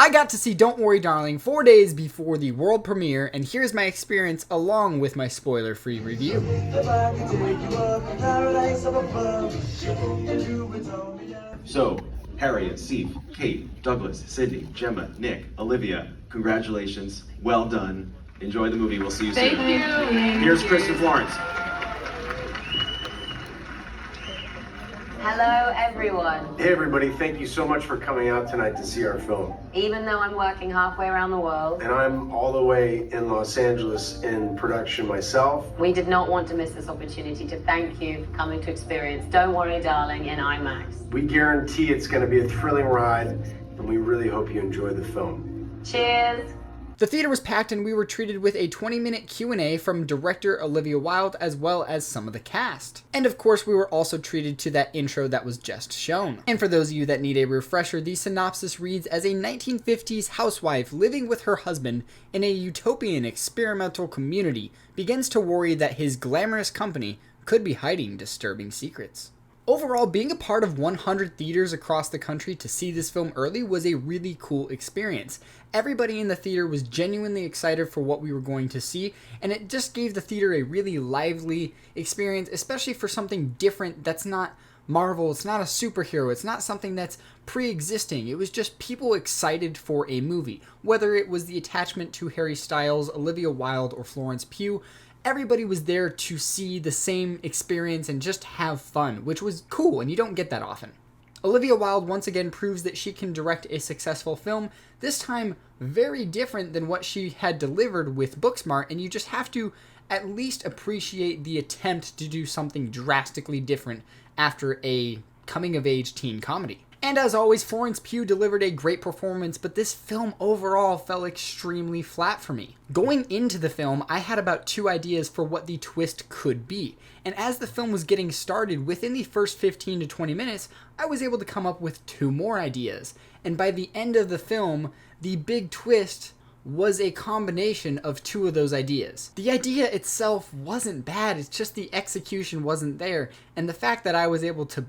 I got to see Don't Worry Darling 4 days before the world premiere, and here's my experience along with my spoiler-free review. So, Harriet, Steve, Kate, Douglas, Sydney, Gemma, Nick, Olivia, congratulations. Well done. Enjoy the movie. We'll see you soon. Thank you. Here's Kristen Florence. Hello, everyone. Hey, everybody. Thank you so much for coming out tonight to see our film. Even though I'm working halfway around the world, And I'm all the way in Los Angeles in production myself. we did not want to miss this opportunity to thank you for coming to experience Don't Worry Darling in IMAX. We guarantee it's going to be a thrilling ride, and we really hope you enjoy the film. Cheers. The theater was packed and we were treated with a 20-minute Q&A from director Olivia Wilde as well as some of the cast. And of course we were also treated to that intro that was just shown. And for those of you that need a refresher, the synopsis reads as a 1950s housewife living with her husband in a utopian experimental community begins to worry that his glamorous company could be hiding disturbing secrets. Overall, being a part of 100 theaters across the country to see this film early was a really cool experience. Everybody in the theater was genuinely excited for what we were going to see, and it just gave the theater a really lively experience, especially for something different that's not Marvel, it's not a superhero, it's not something that's pre-existing. It was just people excited for a movie. Whether it was the attachment to Harry Styles, Olivia Wilde, or Florence Pugh, everybody was there to see the same experience and just have fun, which was cool, and you don't get that often. Olivia Wilde once again proves that she can direct a successful film, this time very different than what she had delivered with Booksmart, and you just have to at least appreciate the attempt to do something drastically different after a coming-of-age teen comedy. And as always, Florence Pugh delivered a great performance, but this film overall fell extremely flat for me. Going into the film, I had about 2 ideas for what the twist could be, and as the film was getting started, within the first 15 to 20 minutes, I was able to come up with 2 more ideas. And by the end of the film, the big twist was a combination of 2 of those ideas. The idea itself wasn't bad, it's just the execution wasn't there, and the fact that I was able to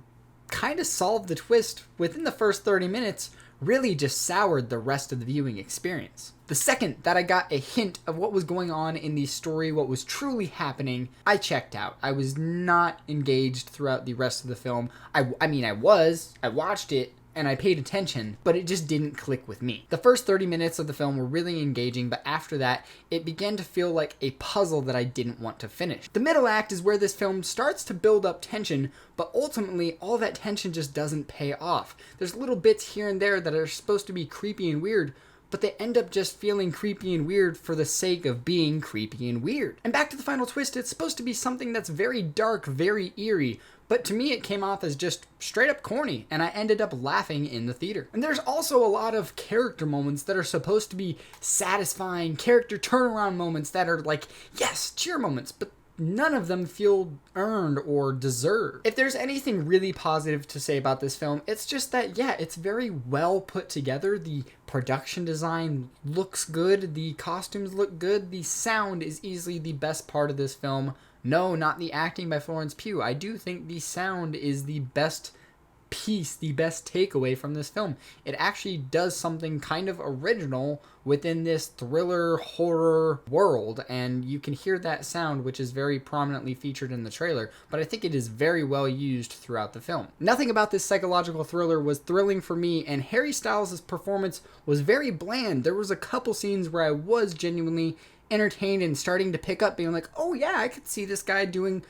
kind of solve the twist within the first 30 minutes really just soured the rest of the viewing experience. The second that I got a hint of what was going on in the story, what was truly happening, I checked out. I was not engaged throughout the rest of the film. I watched it, and I paid attention, but it just didn't click with me. The first 30 minutes of the film were really engaging, but after that, it began to feel like a puzzle that I didn't want to finish. The middle act is where this film starts to build up tension, but ultimately, all that tension just doesn't pay off. There's little bits here and there that are supposed to be creepy and weird, but they end up just feeling creepy and weird for the sake of being creepy and weird. And back to the final twist, it's supposed to be something that's very dark, very eerie, but to me it came off as just straight up corny, and I ended up laughing in the theater. And there's also a lot of character moments that are supposed to be satisfying, character turnaround moments that are like, yes, cheer moments, but none of them feel earned or deserved. If there's anything really positive to say about this film, it's just that, yeah, it's very well put together. The production design looks good, the costumes look good, the sound is easily the best part of this film. No, not the acting by Florence Pugh. I do think the sound is the best piece, the best takeaway from this film. It actually does something kind of original within this thriller horror world, and you can hear that sound, which is very prominently featured in the trailer, but I think it is very well used throughout the film. Nothing about this psychological thriller was thrilling for me, and Harry Styles' performance was very bland. There was a couple scenes where I was genuinely entertained and starting to pick up, being like, oh yeah, I could see this guy doing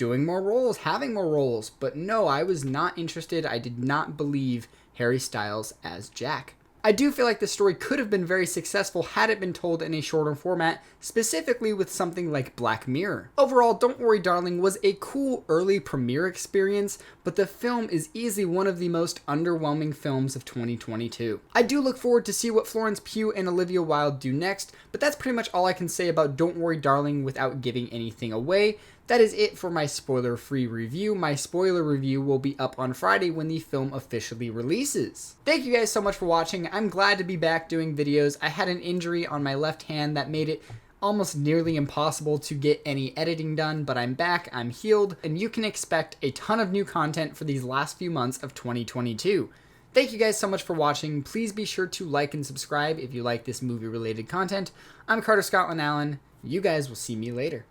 more roles, having more roles. But no, I was not interested. I did not believe Harry Styles as Jack. I do feel like the story could have been very successful had it been told in a shorter format, specifically with something like Black Mirror. Overall, Don't Worry Darling was a cool early premiere experience, but the film is easily one of the most underwhelming films of 2022. I do look forward to see what Florence Pugh and Olivia Wilde do next, but that's pretty much all I can say about Don't Worry Darling without giving anything away. That is it for my spoiler-free review. My spoiler review will be up on Friday when the film officially releases. Thank you guys so much for watching. I'm glad to be back doing videos. I had an injury on my left hand that made it almost nearly impossible to get any editing done, but I'm back, I'm healed, and you can expect a ton of new content for these last few months of 2022. Thank you guys so much for watching. Please be sure to like and subscribe if you like this movie-related content. I'm Carter Scotland Allen. You guys will see me later.